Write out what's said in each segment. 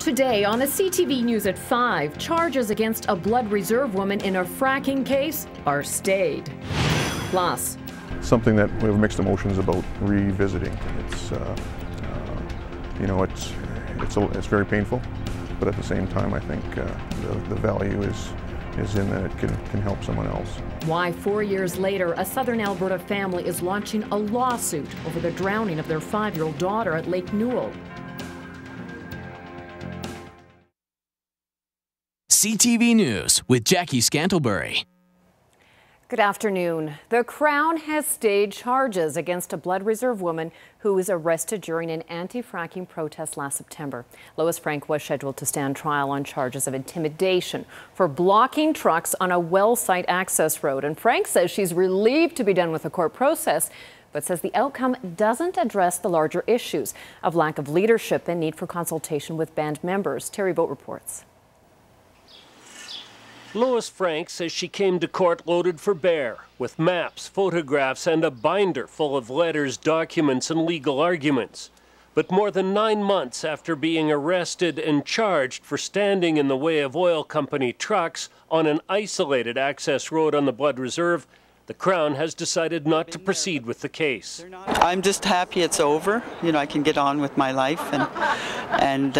Today on a CTV News at 5, charges against a Blood Reserve woman in a fracking case are stayed. Plus, something that we have mixed emotions about revisiting. It's it's very painful, but at the same time, I think the value is in that it can help someone else. Why 4 years later, a southern Alberta family is launching a lawsuit over the drowning of their 5-year-old daughter at Lake Newell. CTV News with Jackie Scantlebury. Good afternoon. The Crown has stayed charges against a Blood Reserve woman who was arrested during an anti-fracking protest last September. Lois Frank was scheduled to stand trial on charges of intimidation for blocking trucks on a well site access road. And Frank says she's relieved to be done with the court process, but says the outcome doesn't address the larger issues of lack of leadership and need for consultation with band members. Terry Boat reports. Lois Frank says she came to court loaded for bear, with maps, photographs, and a binder full of letters, documents, and legal arguments. But more than 9 months after being arrested and charged for standing in the way of oil company trucks on an isolated access road on the Blood Reserve, the Crown has decided not to proceed with the case. I'm just happy it's over. You know, I can get on with my life, and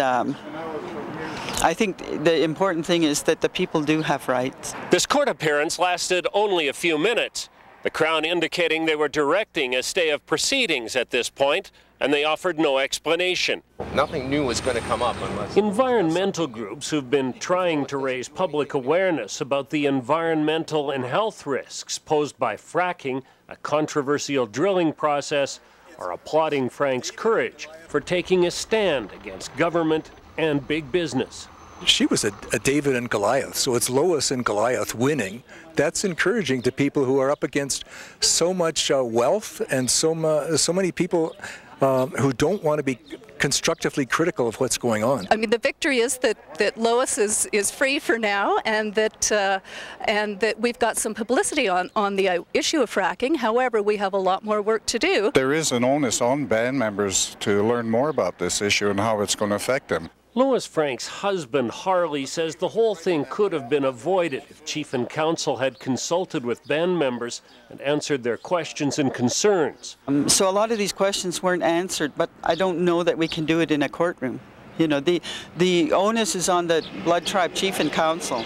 I think the important thing is that the people do have rights. This court appearance lasted only a few minutes, the Crown indicating they were directing a stay of proceedings at this point, and they offered no explanation. Nothing new is going to come up unless... Environmental groups who've been trying to raise public awareness about the environmental and health risks posed by fracking, a controversial drilling process, are applauding Frank's courage for taking a stand against government and big business. She was a David and Goliath, so it's Lois and Goliath winning. That's encouraging to people who are up against so much wealth and so many people who don't want to be constructively critical of what's going on. I mean, the victory is that Lois is free for now, and that we've got some publicity on the issue of fracking. However, we have a lot more work to do. There is an onus on band members to learn more about this issue and how it's going to affect them. Lois Frank's husband, Harley, says the whole thing could have been avoided if Chief and Counsel had consulted with band members and answered their questions and concerns. So a lot of these questions weren't answered, but I don't know that we can do it in a courtroom. You know, the onus is on the Blood Tribe Chief and Counsel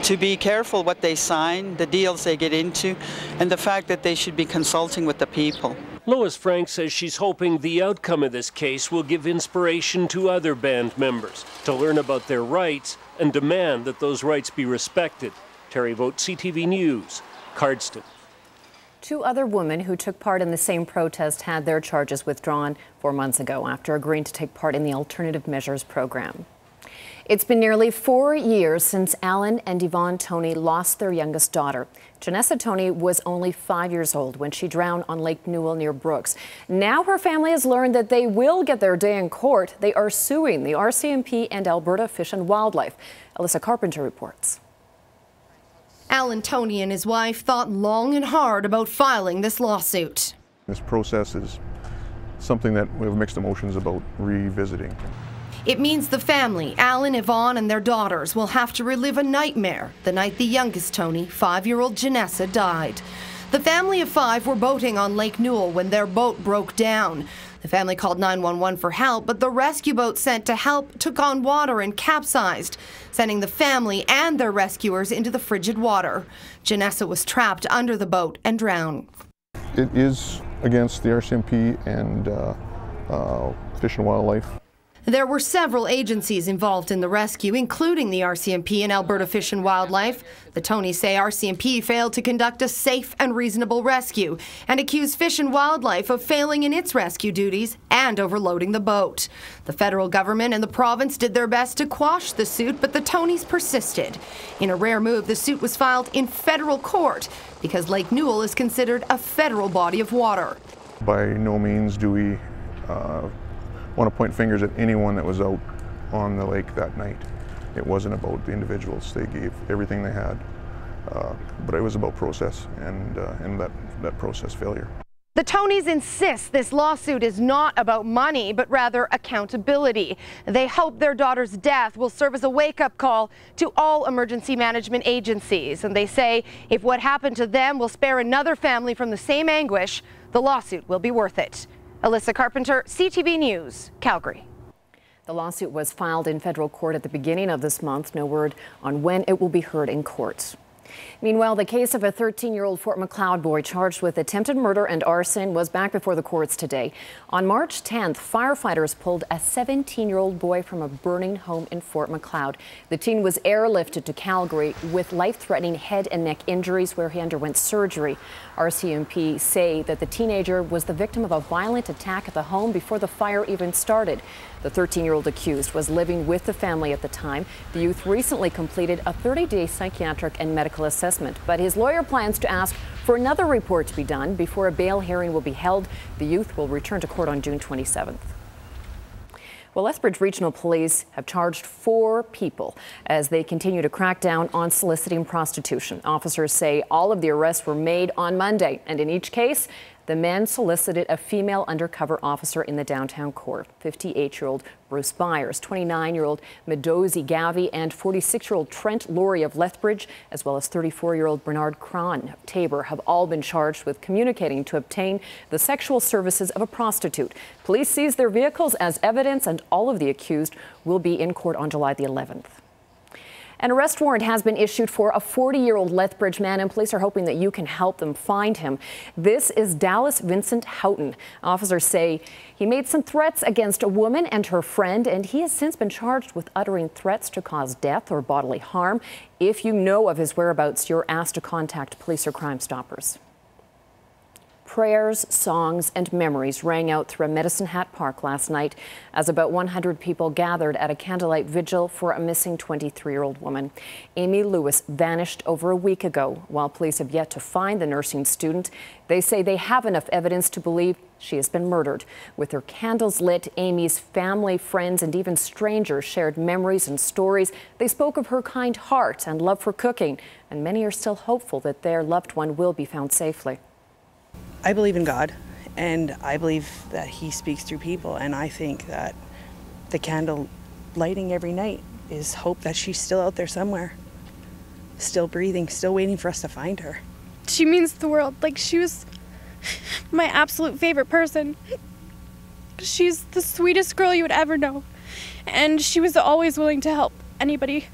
to be careful what they sign, the deals they get into, and the fact that they should be consulting with the people. Lois Frank says she's hoping the outcome of this case will give inspiration to other band members to learn about their rights and demand that those rights be respected. Terry Vogt, CTV News, Cardston. 2 other women who took part in the same protest had their charges withdrawn 4 months ago after agreeing to take part in the Alternative Measures program. It's been nearly 4 years since Alan and Yvonne Toney lost their youngest daughter. Janessa Toney was only 5 years old when she drowned on Lake Newell near Brooks. Now her family has learned that they will get their day in court. They are suing the RCMP and Alberta Fish and Wildlife. Alyssa Carpenter reports. Alan Toney and his wife thought long and hard about filing this lawsuit. This process is something that we have mixed emotions about revisiting. It means the family, Alan, Yvonne, and their daughters, will have to relive a nightmare the night the youngest Toney, 5-year-old Janessa, died. The family of 5 were boating on Lake Newell when their boat broke down. The family called 911 for help, but the rescue boat sent to help took on water and capsized, sending the family and their rescuers into the frigid water. Janessa was trapped under the boat and drowned. It is against the RCMP and Fish and Wildlife. There were several agencies involved in the rescue, including the RCMP and Alberta Fish and Wildlife. The Toneys say RCMP failed to conduct a safe and reasonable rescue and accused Fish and Wildlife of failing in its rescue duties and overloading the boat. The federal government and the province did their best to quash the suit, but the Toneys persisted. In a rare move, the suit was filed in federal court because Lake Newell is considered a federal body of water. By no means do we want to point fingers at anyone that was out on the lake that night. It wasn't about the individuals. They gave everything they had, but it was about process and that process failure. The The Tonys insist this lawsuit is not about money, but rather accountability. They hope their daughter's death will serve as a wake-up call to all emergency management agencies. And they say if what happened to them will spare another family from the same anguish, the lawsuit will be worth it. Alyssa Carpenter, CTV News, Calgary. The lawsuit was filed in federal court at the beginning of this month. No word on when it will be heard in court. Meanwhile, the case of a 13-year-old Fort Macleod boy charged with attempted murder and arson was back before the courts today. On March 10th, firefighters pulled a 17-year-old boy from a burning home in Fort Macleod. The teen was airlifted to Calgary with life-threatening head and neck injuries where he underwent surgery. RCMP say that the teenager was the victim of a violent attack at the home before the fire even started. The 13-year-old accused was living with the family at the time. The youth recently completed a 30-day psychiatric and medical assessment, but his lawyer plans to ask for another report to be done before a bail hearing will be held. The youth will return to court on June 27th. Well, Lethbridge Regional Police have charged 4 people as they continue to crack down on soliciting prostitution. Officers say all of the arrests were made on Monday, and in each case, the men solicited a female undercover officer in the downtown core. 58-year-old Bruce Byers, 29-year-old Medozi Gavi, and 46-year-old Trent Laurie of Lethbridge, as well as 34-year-old Bernard Cron of Tabor, have all been charged with communicating to obtain the sexual services of a prostitute. Police seized their vehicles as evidence, and all of the accused will be in court on July the 11th. An arrest warrant has been issued for a 40-year-old Lethbridge man, and police are hoping that you can help them find him. This is Dallas Vincent Houghton. Officers say he made some threats against a woman and her friend, and he has since been charged with uttering threats to cause death or bodily harm. If you know of his whereabouts, you're asked to contact police or Crime Stoppers. Prayers, songs, and memories rang out through a Medicine Hat Park last night as about 100 people gathered at a candlelight vigil for a missing 23-year-old woman. Amy Lewis vanished over a week ago. While police have yet to find the nursing student, they say they have enough evidence to believe she has been murdered. With her candles lit, Amy's family, friends, and even strangers shared memories and stories. They spoke of her kind heart and love for cooking, and many are still hopeful that their loved one will be found safely. I believe in God, and I believe that He speaks through people, and I think that the candle lighting every night is hope that she's still out there somewhere, still breathing, still waiting for us to find her. She means the world. Like, she was my absolute favorite person. She's the sweetest girl you would ever know, and she was always willing to help anybody.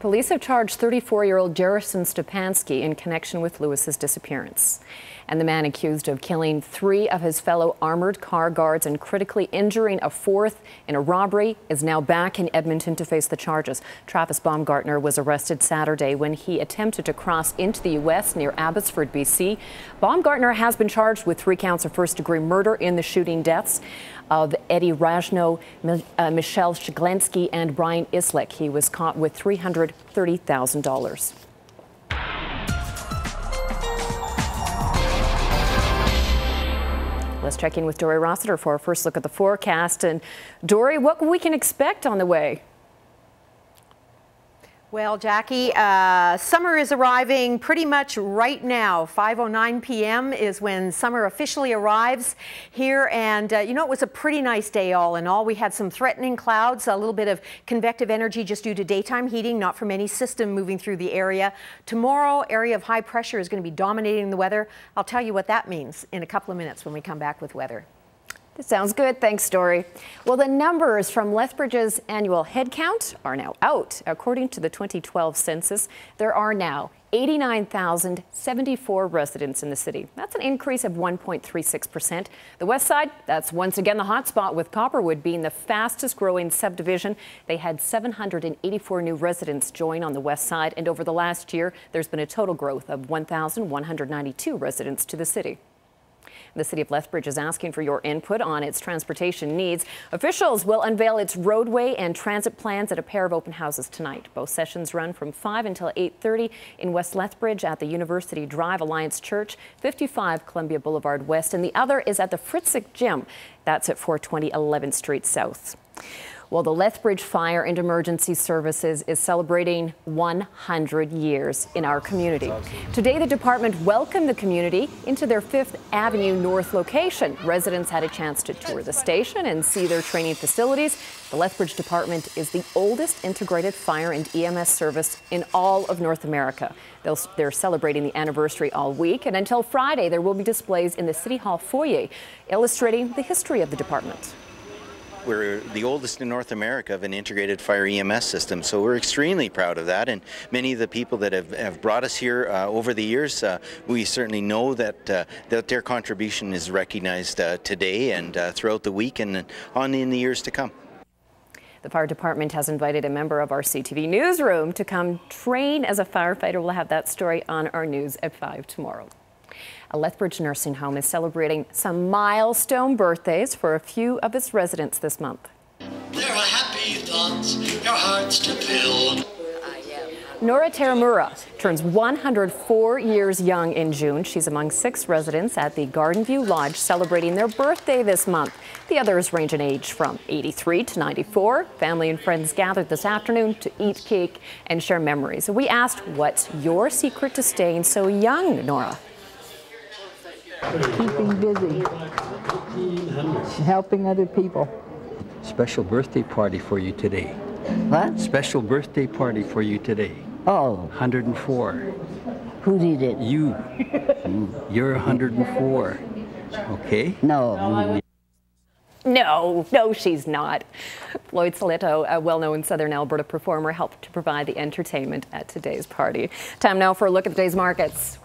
Police have charged 34-year-old Jerison Stepanski in connection with Lewis's disappearance. And the man accused of killing 3 of his fellow armored car guards and critically injuring a 4th in a robbery is now back in Edmonton to face the charges. Travis Baumgartner was arrested Saturday when he attempted to cross into the U.S. near Abbotsford, BC. Baumgartner has been charged with 3 counts of first-degree murder in the shooting deaths of Eddie Rajno, Michelle Shiglensky, and Brian Islick. He was caught with $330,000. Let's check in with Dory Rossiter for our first look at the forecast. And Dory, what we can expect on the way? Well, Jackie, summer is arriving pretty much right now. 5:09 p.m. is when summer officially arrives here. And, you know, it was a pretty nice day all in all. We had some threatening clouds, a little bit of convective energy just due to daytime heating, not from any system moving through the area. Tomorrow, area of high pressure is going to be dominating the weather. I'll tell you what that means in a couple of minutes when we come back with weather. Sounds good. Thanks, Dory. Well, the numbers from Lethbridge's annual head count are now out. According to the 2012 census, there are now 89,074 residents in the city. That's an increase of 1.36%. The west side, that's once again the hot spot, with Copperwood being the fastest growing subdivision. They had 784 new residents join on the west side, and over the last year, there's been a total growth of 1,192 residents to the city. The City of Lethbridge is asking for your input on its transportation needs. Officials will unveil its roadway and transit plans at a pair of open houses tonight. Both sessions run from 5 until 8:30 in West Lethbridge at the University Drive Alliance Church, 55 Columbia Boulevard West, and the other is at the Fritzik Gym. That's at 420 11th Street South. Well, the Lethbridge Fire and Emergency Services is celebrating 100 years in our community. Today, the department welcomed the community into their 5th Avenue North location. Residents had a chance to tour the station and see their training facilities. The Lethbridge department is the oldest integrated fire and EMS service in all of North America. They're celebrating the anniversary all week, and until Friday, there will be displays in the City Hall foyer illustrating the history of the department. We're the oldest in North America of an integrated fire EMS system, so we're extremely proud of that. And many of the people that have brought us here over the years, we certainly know that their contribution is recognized today and throughout the week and on in the years to come. The fire department has invited a member of our CTV newsroom to come train as a firefighter. We'll have that story on our news at 5 tomorrow. A Lethbridge nursing home is celebrating some milestone birthdays for a few of its residents this month. There are happy thoughts, your hearts to fill. Nora Taramura turns 104 years young in June. She's among 6 residents at the Garden View Lodge celebrating their birthday this month. The others range in age from 83 to 94. Family and friends gathered this afternoon to eat cake and share memories. We asked, what's your secret to staying so young, Nora? Keeping busy, helping other people. Special birthday party for you today. What? Special birthday party for you today. Oh. 104. Who did it? You. You're 104. Okay? No. No, she's not. Lloyd Saletto, a well-known Southern Alberta performer, helped to provide the entertainment at today's party. Time now for a look at today's markets.